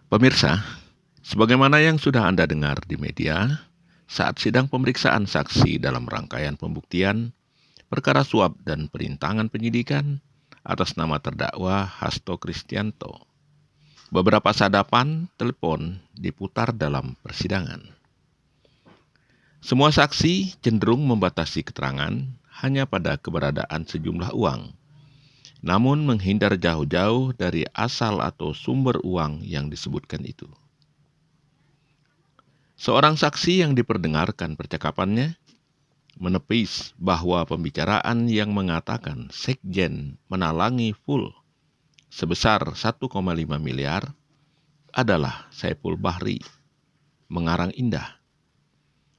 Pemirsa, sebagaimana yang sudah Anda dengar di media, saat sidang pemeriksaan saksi dalam rangkaian pembuktian perkara suap dan perintangan penyidikan atas nama terdakwa Hasto Kristianto, beberapa sadapan telepon diputar dalam persidangan. Semua saksi cenderung membatasi keterangan hanya pada keberadaan sejumlah uang, namun menghindar jauh-jauh dari asal atau sumber uang yang disebutkan itu. Seorang saksi yang diperdengarkan percakapannya menepis bahwa pembicaraan yang mengatakan Sekjen menalangi full sebesar 1,5 miliar adalah Saiful Bahri, mengarang indah.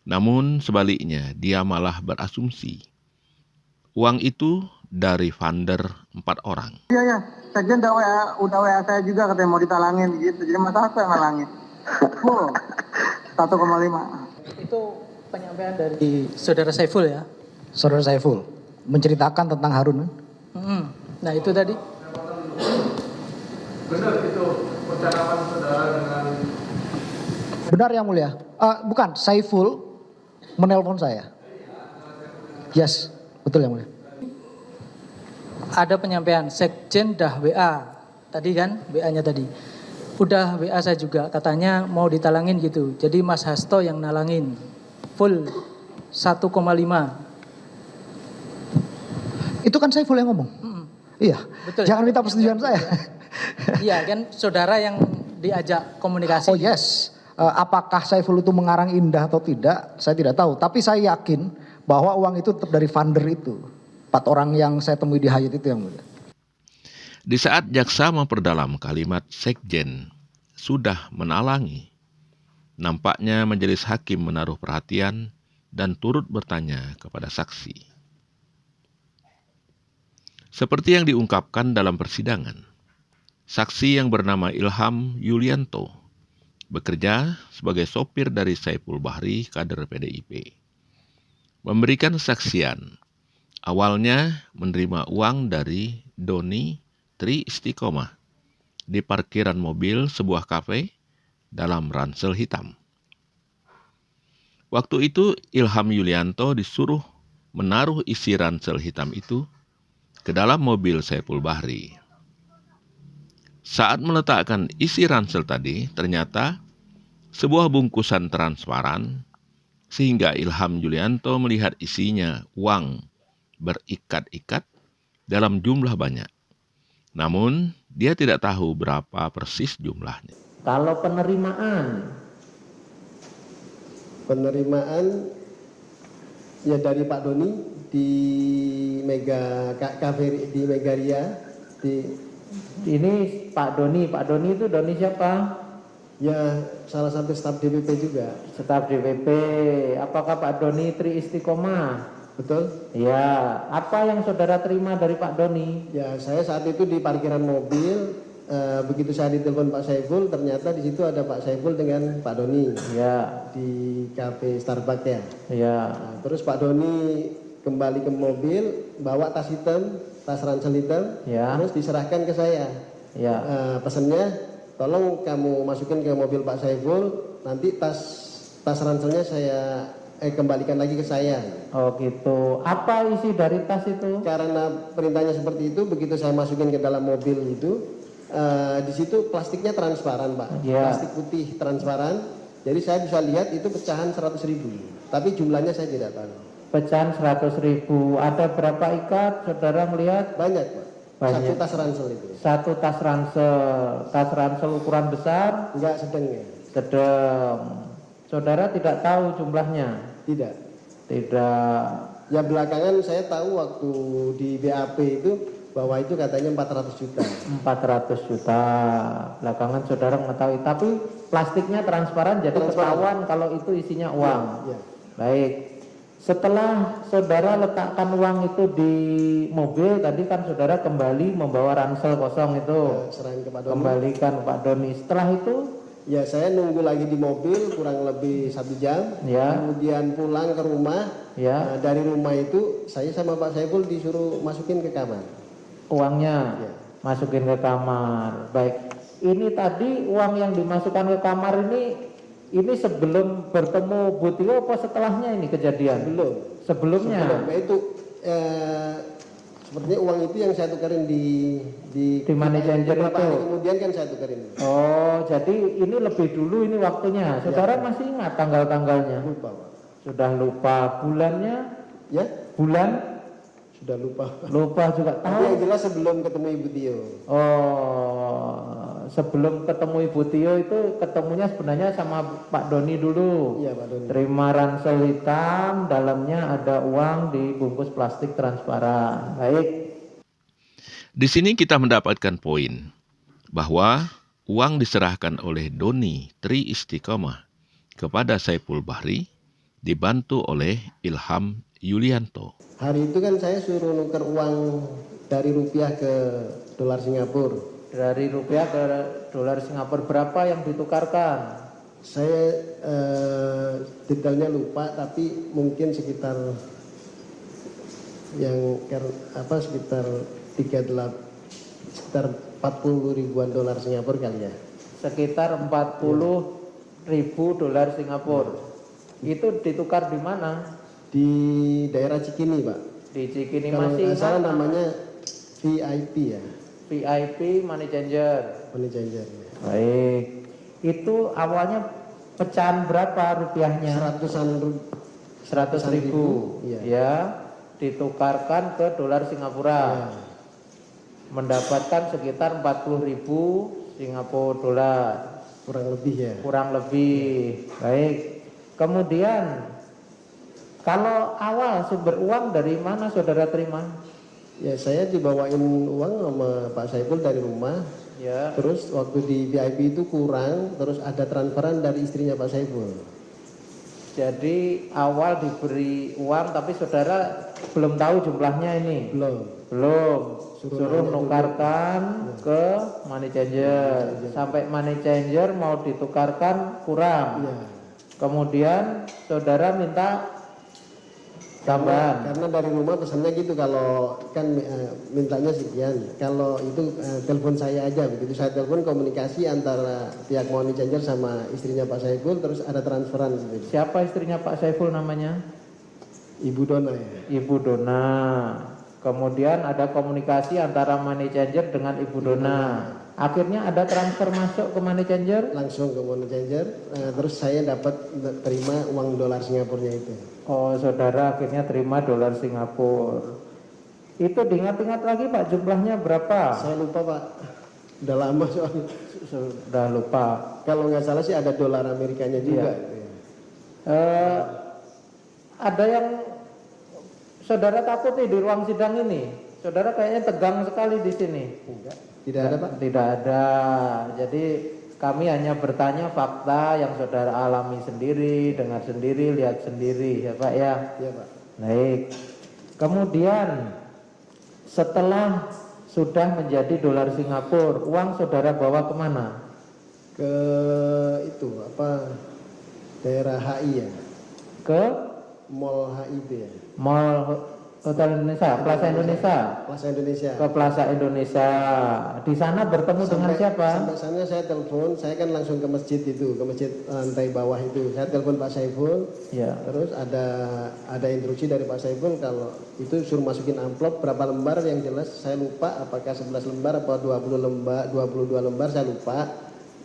Namun sebaliknya dia malah berasumsi uang itu dari funder 4 orang. Iya, Sekjen udah WA saya juga katanya mau ditalangin gitu. Jadi masa aku yang nalangin? Full 1,5. Itu penyampaian dari Saudara Saiful ya? Saudara Saiful menceritakan tentang Harun. Nah itu tadi. Benar itu percakapan saudara dengan... Benar yang mulia. Bukan, Saiful menelpon saya. Yes, betul yang mulia. Ada penyampaian Sekjen dah WA. Tadi kan WA-nya tadi. Udah WA saya juga katanya mau ditalangin gitu. Jadi Mas Hasto yang nalangin. Full 1,5. Itu kan Saiful yang ngomong. Iya. Betul. Jangan minta persetujuan saya. Iya kan saudara yang diajak komunikasi. Oh yes. Apakah Saiful itu mengarang indah atau tidak, saya tidak tahu. Tapi saya yakin bahwa uang itu tetap dari funder itu. 4 orang yang saya temui di Hyatt itu yang mulia. Di saat jaksa memperdalam kalimat Sekjen sudah menalangi, nampaknya majelis hakim menaruh perhatian dan turut bertanya kepada saksi. Seperti yang diungkapkan dalam persidangan, saksi yang bernama Ilham Yulianto bekerja sebagai sopir dari Saiful Bahri, kader PDIP. Memberikan kesaksian, awalnya menerima uang dari Doni Tri Istiqomah di parkiran mobil sebuah kafe dalam ransel hitam. Waktu itu Ilham Yulianto disuruh menaruh isi ransel hitam itu ke dalam mobil Saiful Bahri. Saat meletakkan isi ransel tadi, ternyata sebuah bungkusan transparan sehingga Ilham Yulianto melihat isinya uang berikat-ikat dalam jumlah banyak. Namun, dia tidak tahu berapa persis jumlahnya. Kalau penerimaan ya dari Pak Doni di Cafe di Megaria Ini Pak Doni itu Doni siapa? ya salah satu staf DPP juga. Staf DPP. Apakah Pak Doni Tri Istiqomah? Betul? Ya, apa yang saudara terima dari Pak Doni? Ya, saya saat itu di parkiran mobil, begitu saya ditelepon Pak Saiful, ternyata di situ ada Pak Saiful dengan Pak Doni. Ya. Di kafe Starbucks ya. Ya. Nah, terus Pak Doni kembali ke mobil, bawa tas hitam, tas ransel hitam, Ya. terus diserahkan ke saya. Ya. Pesannya, tolong kamu masukin ke mobil Pak Saiful, nanti tas ranselnya saya kembalikan lagi ke saya. Oh gitu. Apa isi dari tas itu? Karena perintahnya seperti itu, begitu saya masukin ke dalam mobil itu, di situ plastiknya transparan, Pak. Ya. Plastik putih transparan. Jadi saya bisa lihat itu pecahan 100.000. Tapi jumlahnya saya tidak tahu. Pecahan 100.000. Ada berapa ikat? Saudara melihat? Banyak, Pak. Banyak. Satu tas ransel itu. Satu tas ransel. Tas ransel ukuran besar? Enggak sedang ya. Sedang. Saudara tidak tahu jumlahnya? Tidak. Tidak. Ya belakangan saya tahu waktu di BAP itu bahwa itu katanya 400 juta. 400 juta. Belakangan saudara mengetahui. Tapi plastiknya transparan jadi ketahuan kalau itu isinya uang. Ya. Baik. Setelah saudara letakkan uang itu di mobil, tadi kan saudara kembali membawa ransel kosong itu. Serahin ke Pak Doni. Kembalikan Pak Doni. Setelah itu? Ya saya nunggu lagi di mobil kurang lebih 1 jam. Ya. Kemudian pulang ke rumah. Ya. Nah, dari rumah itu saya sama Pak Saiful disuruh masukin ke kamar. Uangnya Ya. masukin ke kamar. Baik. ini tadi uang yang dimasukkan ke kamar ini sebelum bertemu Bu Tio apa setelahnya ini kejadian? Sebelumnya. Sebelum itu sepertinya uang itu yang saya tukarin di money changer beberapa itu. hari kemudian kan saya tukarin. Oh, jadi ini lebih dulu ini waktunya. Saudara masih ingat tanggal-tanggalnya? Lupa, Pak. Sudah lupa bulannya? Ya, Bulan? sudah lupa. Lupa juga. Tapi yang jelas sebelum ketemu Ibu Tio. Oh, sebelum ketemu Ibu Tio itu ketemunya sebenarnya sama Pak Doni dulu. Iya, Pak Doni. Terima ransel hitam, dalamnya ada uang dibungkus plastik transparan. Baik. Di sini kita mendapatkan poin bahwa uang diserahkan oleh Doni Tri Istiqomah kepada Saiful Bahri dibantu oleh Ilham Yulianto. Hari itu kan saya suruh nuker uang dari rupiah ke dolar Singapura. Dari rupiah ke dolar Singapura berapa yang ditukarkan? Saya detailnya lupa, tapi mungkin sekitar sekitar 40 ribuan dolar Singapura kali ya. Sekitar 40.000 dolar Singapura. Itu ditukar di mana? Di daerah Cikini, Pak. Di Cikini. Kalau masih nggak salah ingat namanya VIP ya, VIP money changer. money changer. Baik. Itu awalnya pecahan berapa rupiahnya? 100.000. Iya. Ya, ditukarkan ke dolar Singapura. Ya. Mendapatkan sekitar 40.000 Singapura dolar. Kurang lebih ya. Kurang lebih. Baik. Kemudian kalau awal sumber uang dari mana saudara terima? Ya, saya dibawain uang sama Pak Saiful dari rumah. Ya. Terus waktu di VIP itu kurang, terus ada transferan dari istrinya Pak Saiful. Jadi awal diberi uang tapi saudara belum tahu jumlahnya ini. Belum. Suruh nukarkan ke money changer. Sampai money changer mau ditukarkan kurang. Iya. Kemudian saudara minta tambahan. Karena dari rumah pesannya gitu, kalau kan mintanya sekian. Kalau itu telepon saya aja, begitu saya telepon komunikasi antara pihak money changer sama istrinya Pak Saiful, terus ada transferan. Gitu. Siapa istrinya Pak Saiful namanya? Ibu Dona ya. Ibu Dona. Kemudian ada komunikasi antara money changer dengan Ibu Dona. Akhirnya ada transfer masuk ke money changer. Langsung ke money changer, terus saya dapat terima uang dolar Singapurnya itu. Oh, saudara akhirnya terima dolar Singapura. Itu diingat-ingat lagi Pak, jumlahnya berapa? Saya lupa Pak, udah lama soalnya. Sudah lupa. Kalau nggak salah sih ada dolar Amerikanya juga. Ada yang saudara takuti di ruang sidang ini? Saudara kayaknya tegang sekali di sini. Enggak. Tidak ada Pak? Tidak ada. Jadi kami hanya bertanya fakta yang saudara alami sendiri, dengar sendiri, lihat sendiri, ya Pak ya. Iya Pak. Baik. Kemudian setelah sudah menjadi dolar Singapura, uang saudara bawa kemana? Ke itu daerah HI ya. Ke Mall HI itu ya. Mall Hotel Indonesia, Plaza Indonesia. Plaza Indonesia. Ke Plaza Indonesia. Di sana bertemu dengan siapa? Sampai sana saya telepon, saya kan langsung ke masjid itu, ke masjid lantai bawah itu. Saya telepon Pak Saiful. Ya. Terus ada instruksi dari Pak Saiful kalau itu suruh masukin amplop berapa lembar, yang jelas saya lupa apakah 11 lembar atau 20 lembar, 22 lembar saya lupa,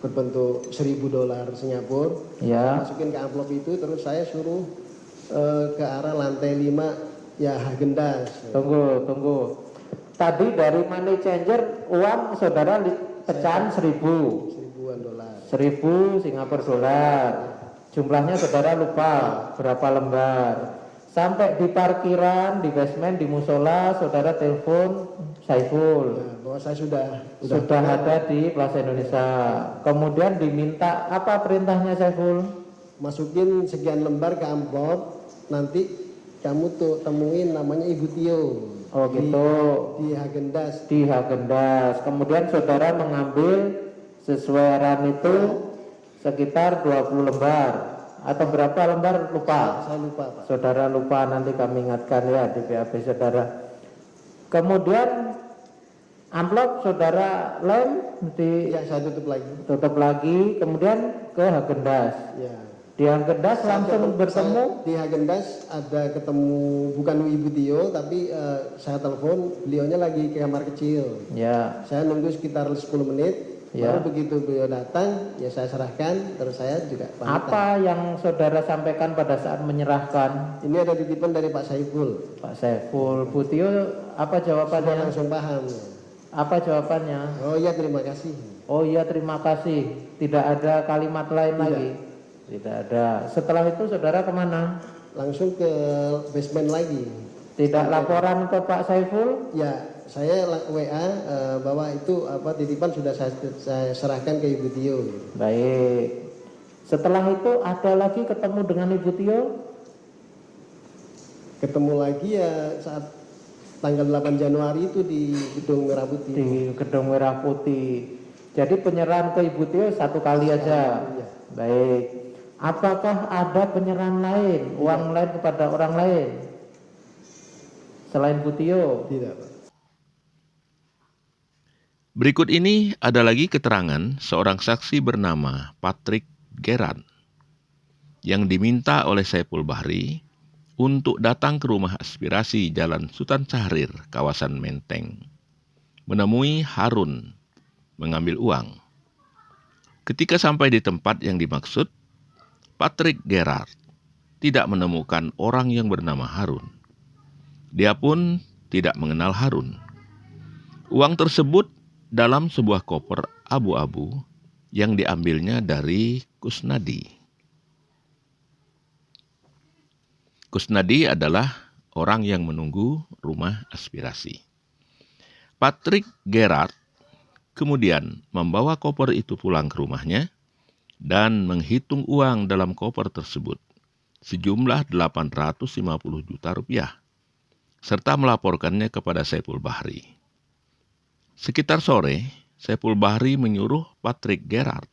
berbentuk 1.000 dolar Singapura. Ya. Masukin ke amplop itu, terus saya suruh ke arah lantai 5 ya Hagendas. Tunggu. Tadi dari money changer uang saudara pecahan 1.000. 1.000-an dolar. 1.000 Singapura dolar. Jumlahnya saudara lupa berapa lembar. Sampai di parkiran, di basement, di musola, saudara telepon Saiful. Nah, bahwa saya sudah ada di Plaza Indonesia. Kemudian diminta apa perintahnya Saiful? Masukin sekian lembar ke amplop, nanti kamu tuh temuin namanya Ibu Tio. Oh gitu. Di Hagendas. Di Hagendas. Kemudian saudara mengambil sesuai ram itu sekitar 20 lembar atau berapa lembar lupa. Saya lupa Pak. Saudara lupa, nanti kami ingatkan ya di BAP saudara. Kemudian Amplop saudara lem, Ya, saya tutup lagi, kemudian ke Hagendas. Ya. Di Hagendas langsung bertemu. Di Hagendas ada ketemu, bukan Ibu Tio, tapi saya telepon, beliaunya lagi ke kamar kecil. Ya. Saya nunggu sekitar 10 menit, Ya. baru begitu beliau datang, ya saya serahkan, terus saya juga pamitan. Apa yang saudara sampaikan pada saat menyerahkan? Ini ada titipan dari Pak Saiful. Pak Saiful, Bu Tio, apa Semua jawabannya? langsung paham. Apa jawabannya? Oh iya, terima kasih. Oh iya, terima kasih. Tidak ada kalimat lain lagi? Tidak ada. Setelah itu saudara kemana? Langsung ke basement lagi. Tidak laporan ke Pak Saiful? Ya, saya WA bahwa itu titipan sudah saya serahkan ke Ibu Tio. Baik. Setelah itu ada lagi ketemu dengan Ibu Tio? Ketemu lagi ya saat tanggal 8 Januari itu di Gedung Merah Putih. Di Gedung Merah Putih. Jadi penyerahan ke Ibu Tio satu kali aja. Iya. Baik. Apakah ada penyerahan lain, uang lain kepada orang lain selain Bu Tio? Tidak, Pak. Berikut ini ada lagi keterangan seorang saksi bernama Patrick Gerard yang diminta oleh Saiful Bahri untuk datang ke rumah aspirasi Jalan Sultan Syahrir, kawasan Menteng, menemui Harun mengambil uang. Ketika sampai di tempat yang dimaksud, Patrick Gerard tidak menemukan orang yang bernama Harun. Dia pun tidak mengenal Harun. Uang tersebut dalam sebuah koper abu-abu yang diambilnya dari Kusnadi. Kusnadi adalah orang yang menunggu rumah aspirasi. Patrick Gerard kemudian membawa koper itu pulang ke rumahnya dan menghitung uang dalam koper tersebut sejumlah 850 juta rupiah, serta melaporkannya kepada Saiful Bahri. Sekitar sore, Saiful Bahri menyuruh Patrick Gerard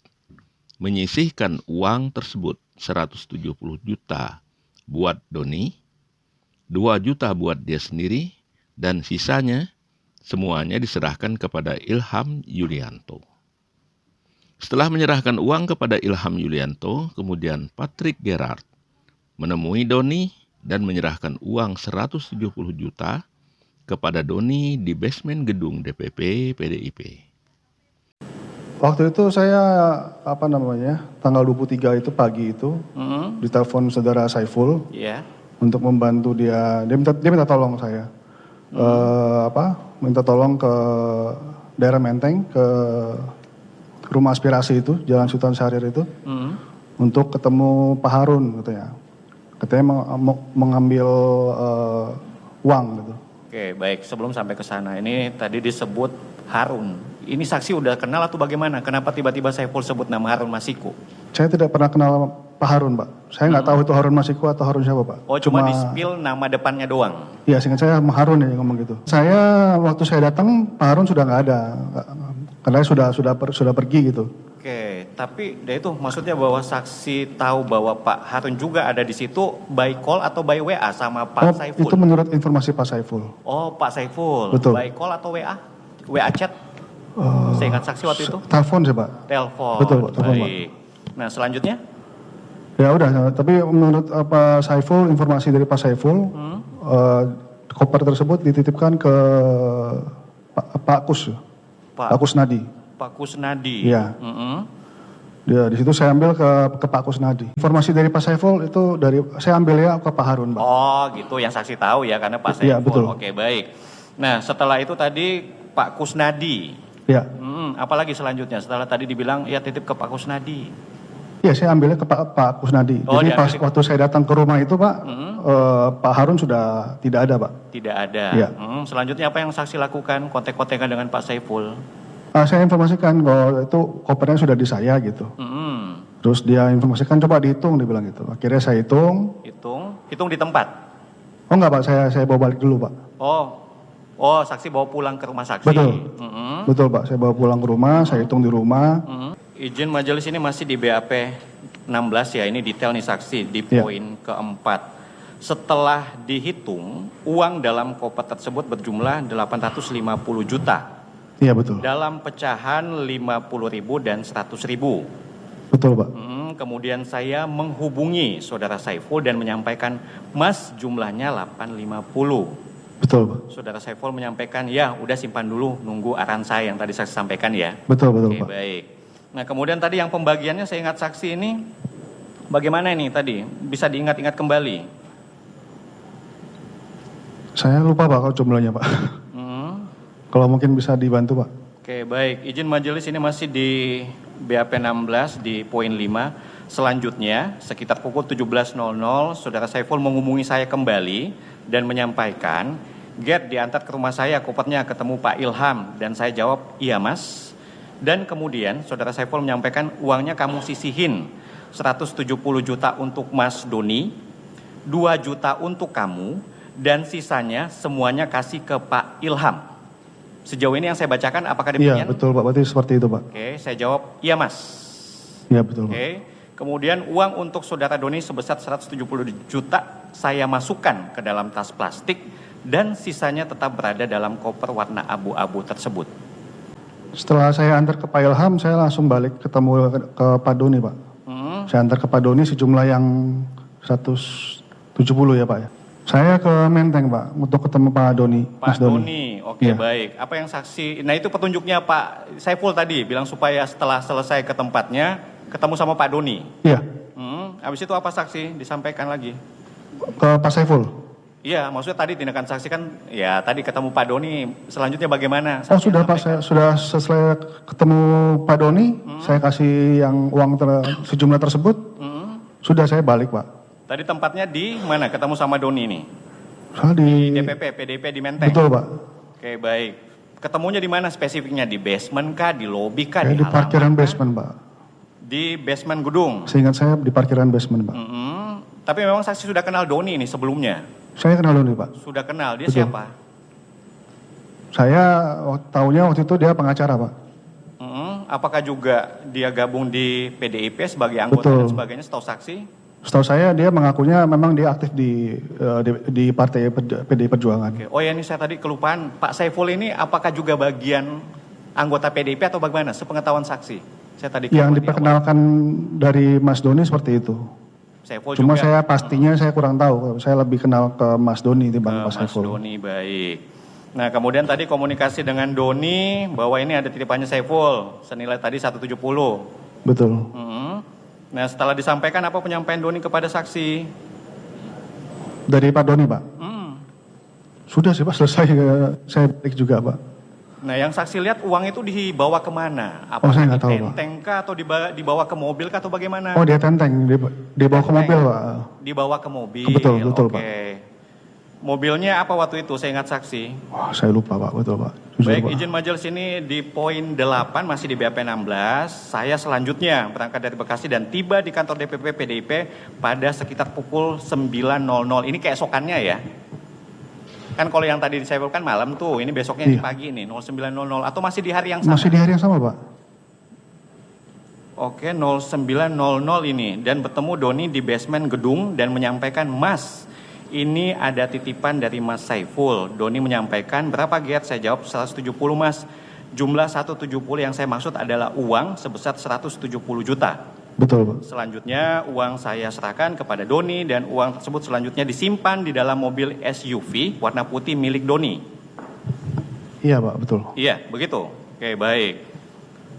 menyisihkan uang tersebut 170 juta buat Doni, 2 juta buat dia sendiri, dan sisanya semuanya diserahkan kepada Ilham Yulianto. Setelah menyerahkan uang kepada Ilham Yulianto, kemudian Patrick Gerard menemui Doni dan menyerahkan uang 170 juta kepada Doni di basement gedung DPP PDIP. Waktu itu saya tanggal 23 itu pagi itu ditelepon saudara Saiful untuk membantu dia minta tolong saya. Minta tolong ke daerah Menteng, ke rumah aspirasi itu, Jalan Sultan Syahrir itu, untuk ketemu Pak Harun katanya. Katanya mau mengambil uang gitu. Oke, baik. Sebelum sampai ke sana, ini tadi disebut Harun. Ini saksi udah kenal atau bagaimana? Kenapa tiba-tiba Saiful sebut nama Harun Masiku? Saya tidak pernah kenal Pak Harun, Pak. Saya nggak tahu itu Harun Masiku atau Harun siapa, Pak. Oh, cuma di-spill nama depannya doang? Iya, seingat saya Harun ya ngomong gitu. Waktu saya datang, Pak Harun sudah nggak ada. Karena sudah pergi gitu. Oke, tapi itu maksudnya bahwa saksi tahu bahwa Pak Harun juga ada di situ by call atau by WA sama Pak Saiful? Itu menurut informasi Pak Saiful. Oh, Pak Saiful. Betul. By call atau WA? WA chat? Saya ingat saksi waktu itu? Telepon sih, Pak. Telepon. Betul, Pak. Telepon, Pak. Baik. Nah, selanjutnya? Ya udah, tapi menurut Pak Saiful, informasi dari Pak Saiful, koper tersebut dititipkan ke Pak Kusnadi. Pak Kusnadi. Iya. Ya, di situ saya ambil ke Pak Kusnadi. Informasi dari Pak Saiful itu saya ambilnya ke Pak Harun, Pak. Oh, gitu yang saksi tahu ya, karena Pak Saiful. Iya, betul. Oke, baik. Nah, setelah itu tadi Pak Kusnadi. Ya. Apalagi selanjutnya setelah tadi dibilang ya titip ke Pak Kusnadi. Iya, saya ambilnya ke Pak Kusnadi. Oh, jadi waktu saya datang ke rumah itu, Pak, Pak Harun sudah tidak ada, Pak. Tidak ada. Ya. Selanjutnya apa yang saksi lakukan? Kontek-kontekan dengan Pak Saiful? Saya informasikan kalau itu kopernya sudah di saya gitu. Terus dia informasikan coba dihitung, dia bilang gitu. Akhirnya saya hitung. Hitung di tempat? Oh enggak, Pak, saya bawa balik dulu, Pak. Oh, saksi bawa pulang ke rumah saksi. Betul. Betul, Pak, saya bawa pulang ke rumah, saya hitung di rumah. Izin majelis ini masih di BAP 16 ya, ini detail nih saksi di poin keempat. Setelah dihitung, uang dalam koper tersebut berjumlah 850 juta. Iya betul. dalam pecahan 50.000 dan 100.000. Betul Pak. Kemudian saya menghubungi saudara Saiful dan menyampaikan, Mas jumlahnya 850. Betul Pak. Saudara Saiful menyampaikan, ya udah simpan dulu, nunggu arahan saya yang tadi saksi sampaikan ya. Betul Oke, Pak. baik. Nah kemudian tadi yang pembagiannya saya ingat saksi ini, bagaimana ini tadi? Bisa diingat-ingat kembali? Saya lupa Pak kalau jumlahnya Pak. Kalau mungkin bisa dibantu Pak. Oke, baik. Izin majelis ini masih di BAP 16 di poin 5. Selanjutnya, sekitar pukul 17.00, saudara Saiful menghubungi saya kembali dan menyampaikan, Get diantar ke rumah saya, kopernya ketemu Pak Ilham. Dan saya jawab, iya Mas. Dan kemudian saudara Saiful menyampaikan, uangnya kamu sisihin 170 juta untuk Mas Doni, 2 juta untuk kamu, dan sisanya semuanya kasih ke Pak Ilham. Sejauh ini yang saya bacakan apakah demikian? Iya betul Pak, berarti seperti itu Pak. Oke, saya jawab, iya Mas. Iya betul Pak. Oke, kemudian uang untuk saudara Doni sebesar 170 juta saya masukkan ke dalam tas plastik dan sisanya tetap berada dalam koper warna abu-abu tersebut. Setelah saya antar ke Pak Ilham, saya langsung balik ketemu ke Pak Doni Pak. Saya antar ke Pak Doni sejumlah yang 170 ya Pak ya. Saya ke Menteng Pak untuk ketemu Pak Doni. Pak Doni, oke Iya. baik. Apa yang saksi, nah itu petunjuknya Pak Saiful tadi bilang supaya setelah selesai ke tempatnya ketemu sama Pak Doni. Iya, Habis itu apa saksi disampaikan lagi? ke Pak Saiful. Iya, maksudnya tadi tindakan saksi kan, ya tadi ketemu Pak Doni, selanjutnya bagaimana? Oh Saksi sudah Pak, sampaikan. saya sudah selesai ketemu Pak Doni, saya kasih yang uang sejumlah tersebut, sudah saya balik Pak. Tadi tempatnya di mana ketemu sama Doni nih? Soal di DPP, PDIP di Menteng? Betul Pak. Oke, baik. Ketemunya di mana spesifiknya? Di basement kah? Di lobby kah? Saya di halaman parkiran kah? basement Pak. Di basement gedung? Seingat saya di parkiran basement Pak. Tapi memang saksi sudah kenal Doni ini sebelumnya? Saya kenal Doni Pak. Sudah kenal, dia Betul. siapa? Saya tahunya waktu itu dia pengacara Pak. Apakah juga dia gabung di PDIP sebagai anggota Betul. dan sebagainya setahu saksi? Setahu saya dia mengakunya memang dia aktif di partai PDI Perjuangan. Oke. Oh ya, ini saya tadi kelupaan. Pak Saiful ini apakah juga bagian anggota PDIP atau bagaimana? Sepengetahuan saksi. Saya tadi kelupaan Yang di awal. diperkenalkan dari Mas Doni seperti itu. Saiful Cuma juga. saya pastinya saya kurang tahu. Saya lebih kenal ke Mas Doni dibanding Pak Mas Saiful. Doni, baik. Nah kemudian tadi komunikasi dengan Doni bahwa ini ada titipannya Saiful senilai tadi 170. Betul. Nah setelah disampaikan apa penyampaian Doni kepada saksi? Dari Pak Doni Pak. Sudah sih Pak, selesai. Saya balik juga Pak. Nah yang saksi lihat uang itu dibawa kemana? Oh, saya nggak tahu, Pak. Ditenteng kah atau dibawa ke mobil kah atau bagaimana? Oh dia tenteng, dibawa ke Tenteng. mobil Pak. Dibawa ke mobil. Betul, Oke. Pak. Mobilnya apa waktu itu? Saya ingat saksi. Wah saya lupa Pak, betul Pak. Jujur, Baik, Pak. izin majelis ini di poin 8 masih di BAP 16. Saya selanjutnya berangkat dari Bekasi dan tiba di kantor DPP PDIP pada sekitar pukul 9.00. Ini keesokannya ya. Kan kalau yang tadi saya kan malam tuh, ini besoknya di Iya. pagi nih 09.00 atau masih di hari yang sama? Masih di hari yang sama Pak. Oke, 09.00 ini dan bertemu Doni di basement gedung dan menyampaikan, Mas, ini ada titipan dari Mas Saiful. Doni menyampaikan, berapa Get? Saya jawab 170 Mas. Jumlah 170 yang saya maksud adalah uang sebesar 170 juta. Betul Pak. Selanjutnya uang saya serahkan kepada Doni dan uang tersebut selanjutnya disimpan di dalam mobil SUV warna putih milik Doni. Iya Pak, betul. Iya, begitu. Oke, baik.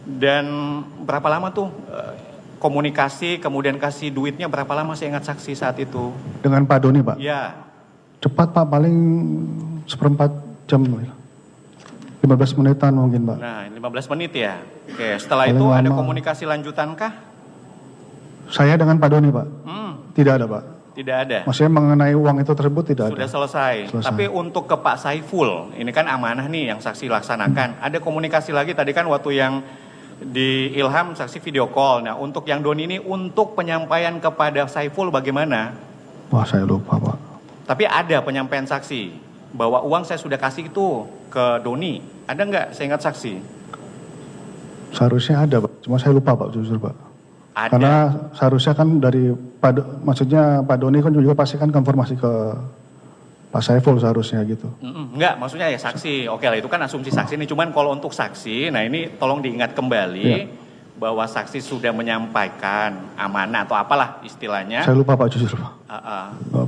Dan berapa lama tuh komunikasi, kemudian kasih duitnya berapa lama saya ingat saksi saat itu? Dengan Pak Doni Pak. Ya, Cepat Pak, paling 1/4 jam. 15 menitan mungkin Pak. nah 15 menit ya. Oke, setelah Paling itu ada lama. komunikasi lanjutankah? Saya dengan Pak Doni Pak. Tidak ada Pak. Tidak ada. Maksudnya mengenai uang itu tersebut tidak Sudah ada. selesai. Selesai. Tapi untuk ke Pak Saiful, ini kan amanah nih yang saksi laksanakan. Ada komunikasi lagi tadi kan waktu yang di Ilham saksi video call. Nah untuk yang Doni ini untuk penyampaian kepada Saiful bagaimana? Wah saya lupa Pak. Tapi ada penyampaian saksi bahwa uang saya sudah kasih itu ke Doni. Ada nggak? Saya ingat saksi. Seharusnya ada Pak. Cuma saya lupa Pak, jujur Pak. Ada. Karena seharusnya kan dari maksudnya Pak Doni kan juga pasti kan konfirmasi ke Pak Saiful seharusnya gitu. Enggak, maksudnya ya saksi. Oke lah, itu kan asumsi saksi ini. Cuman kalau untuk saksi, nah ini tolong diingat kembali bahwa saksi sudah menyampaikan amanah atau apalah istilahnya. Saya lupa Pak, jujur Pak.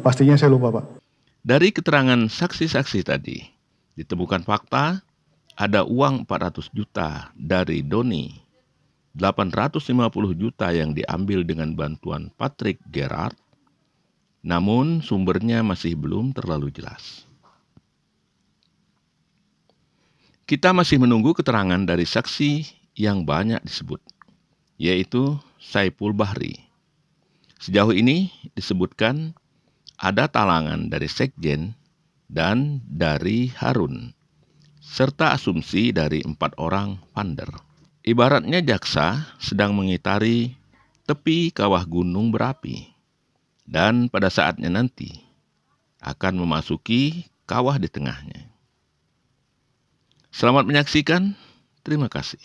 Pastinya saya lupa Pak. Dari keterangan saksi-saksi tadi, ditemukan fakta ada uang 400 juta dari Doni, 850 juta yang diambil dengan bantuan Patrick Gerard, namun sumbernya masih belum terlalu jelas. Kita masih menunggu keterangan dari saksi yang banyak disebut, yaitu Saiful Bahri. Sejauh ini disebutkan ada talangan dari Sekjen dan dari Harun, serta asumsi dari 4 orang funder. Ibaratnya jaksa sedang mengitari tepi kawah gunung berapi, dan pada saatnya nanti akan memasuki kawah di tengahnya. Selamat menyaksikan, terima kasih.